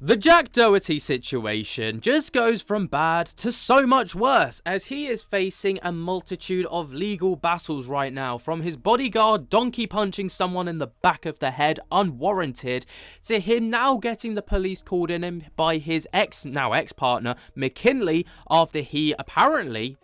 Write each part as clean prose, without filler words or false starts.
The Jack Doherty situation just goes from bad to so much worse, as he is facing a multitude of legal battles right now, from his bodyguard donkey punching someone in the back of the head unwarranted, to him now getting the police called in him by his now ex-partner McKinley after he apparently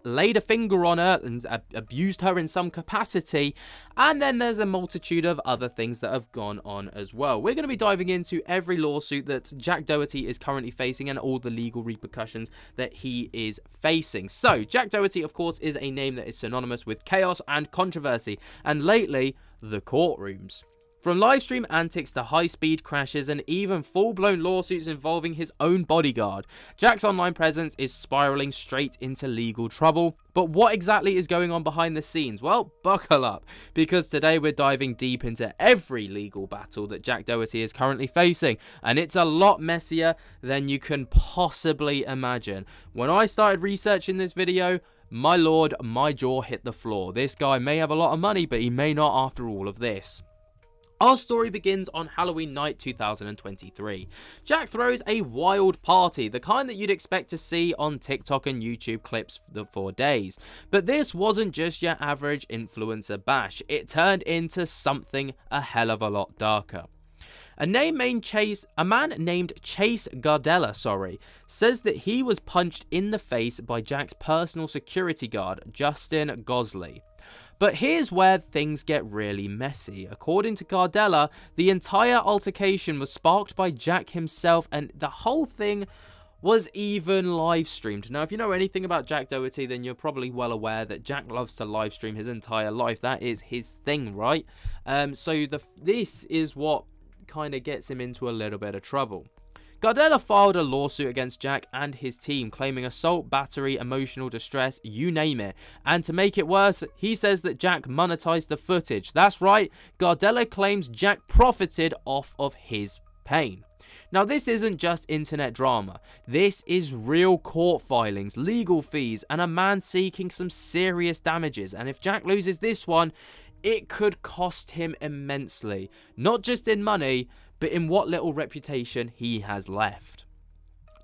laid a finger on her and abused her in some capacity. And then there's a multitude of other things that have gone on as well. We're going to be diving into every lawsuit that Jack Doherty is currently facing and all the legal repercussions that he is facing. So Jack Doherty, of course, is a name that is synonymous with chaos and controversy, and lately the courtrooms. From livestream antics to high-speed crashes and even full-blown lawsuits involving his own bodyguard, Jack's online presence is spiraling straight into legal trouble. But what exactly is going on behind the scenes? Well, buckle up, because today we're diving deep into every legal battle that Jack Doherty is currently facing, and it's a lot messier than you can possibly imagine. When I started researching this video, my lord, my jaw hit the floor. This guy may have a lot of money, but he may not after all of this. Our story begins on Halloween night 2023. Jack throws a wild party, the kind that you'd expect to see on TikTok and YouTube clips for days. But this wasn't just your average influencer bash, it turned into something a hell of a lot darker. A man named Chase Gardella, says that he was punched in the face by Jack's personal security guard, Justin Gosley. But here's where things get really messy. According to Gardella, the entire altercation was sparked by Jack himself, and the whole thing was even live streamed. Now, if you know anything about Jack Doherty, then you're probably well aware that Jack loves to live stream his entire life. That is his thing, right? This is what kind of gets him into a little bit of trouble. Gardella filed a lawsuit against Jack and his team, claiming assault, battery, emotional distress, you name it. And to make it worse, he says that Jack monetized the footage. That's right, Gardella claims Jack profited off of his pain. Now, this isn't just internet drama. This is real court filings, legal fees, and a man seeking some serious damages. And if Jack loses this one, it could cost him immensely. Not just in money, but in what little reputation he has left.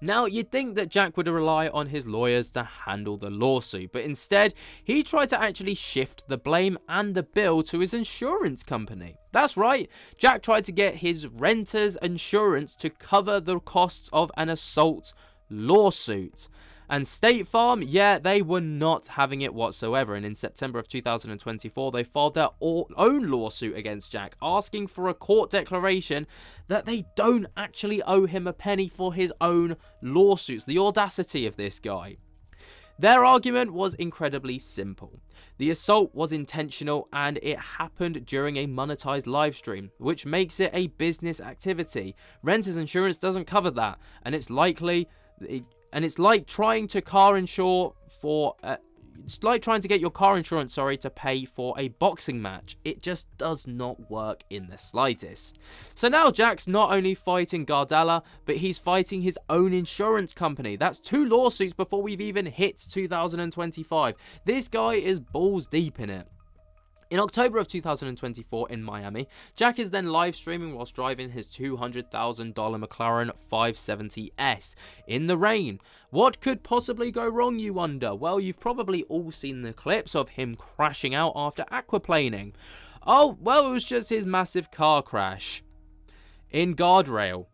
Now, you'd think that Jack would rely on his lawyers to handle the lawsuit, but instead, he tried to actually shift the blame and the bill to his insurance company. That's right, Jack tried to get his renter's insurance to cover the costs of an assault lawsuit. And State Farm, yeah, they were not having it whatsoever. And in September of 2024, they filed their own lawsuit against Jack, asking for a court declaration that they don't actually owe him a penny for his own lawsuits. The audacity of this guy. Their argument was incredibly simple. The assault was intentional and it happened during a monetized live stream, which makes it a business activity. Renter's insurance doesn't cover that, and it's like trying to get your car insurance, to pay for a boxing match. It just does not work in the slightest. So now Jack's not only fighting Gardella, but he's fighting his own insurance company. That's 2 lawsuits before we've even hit 2025. This guy is balls deep in it. In October of 2024 in Miami, Jack is then live streaming whilst driving his $200,000 McLaren 570S in the rain. What could possibly go wrong, you wonder? Well, you've probably all seen the clips of him crashing out after aquaplaning. Oh, well, it was just his massive car crash in guardrail.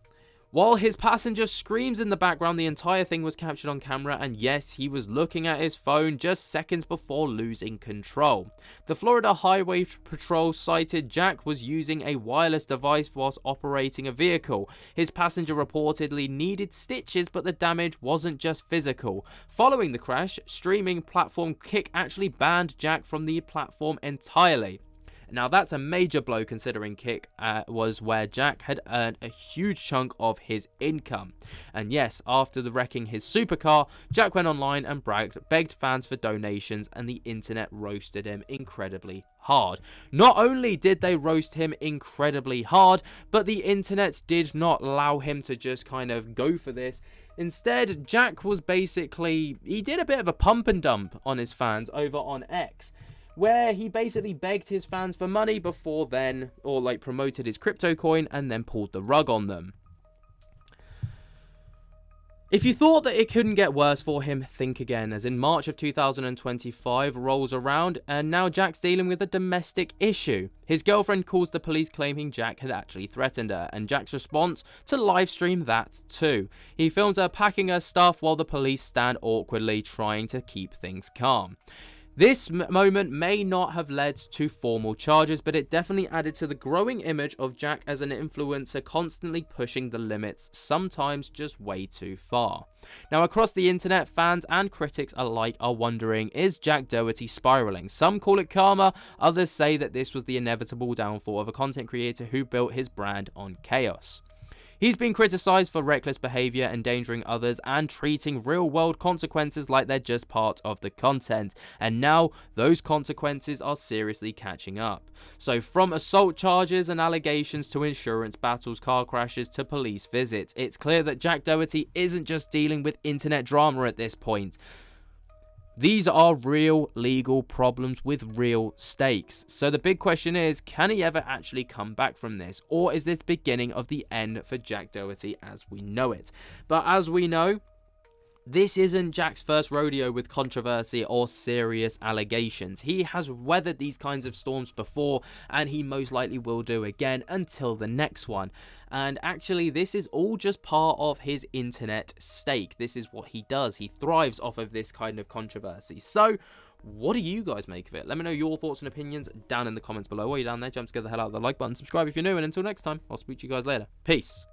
While his passenger screams in the background, the entire thing was captured on camera, and yes, he was looking at his phone just seconds before losing control. The Florida Highway Patrol cited Jack was using a wireless device whilst operating a vehicle. His passenger reportedly needed stitches, but the damage wasn't just physical. Following the crash, streaming platform Kick actually banned Jack from the platform entirely. Now, that's a major blow considering Kick was where Jack had earned a huge chunk of his income. And yes, after the wrecking his supercar, Jack went online and begged fans for donations, and the internet roasted him incredibly hard. Not only did they roast him incredibly hard, but the internet did not allow him to just kind of go for this. Instead, Jack was he did a bit of a pump and dump on his fans over on X, where he basically begged his fans for money before then, or promoted his crypto coin and then pulled the rug on them. If you thought that it couldn't get worse for him, think again, as in March of 2025 rolls around and now Jack's dealing with a domestic issue. His girlfriend calls the police claiming Jack had actually threatened her, and Jack's response to livestream that too. He films her packing her stuff while the police stand awkwardly trying to keep things calm. This moment may not have led to formal charges, but it definitely added to the growing image of Jack as an influencer constantly pushing the limits, sometimes just way too far. Now, across the internet, fans and critics alike are wondering, is Jack Doherty spiraling? Some call it karma, others say that this was the inevitable downfall of a content creator who built his brand on chaos. He's been criticised for reckless behaviour, endangering others, and treating real-world consequences like they're just part of the content. And now, those consequences are seriously catching up. So from assault charges and allegations to insurance battles, car crashes to police visits, it's clear that Jack Doherty isn't just dealing with internet drama at this point. These are real legal problems with real stakes. So the big question is, can he ever actually come back from this? Or is this the beginning of the end for Jack Doherty as we know it? But as we know, this isn't Jack's first rodeo with controversy or serious allegations. He has weathered these kinds of storms before, and he most likely will do again until the next one. And actually, this is all just part of his internet stake. This is what he does. He thrives off of this kind of controversy. So, what do you guys make of it? Let me know your thoughts and opinions down in the comments below. While you're down there, jump to get the hell out of the like button, subscribe if you're new, and until next time, I'll speak to you guys later. Peace.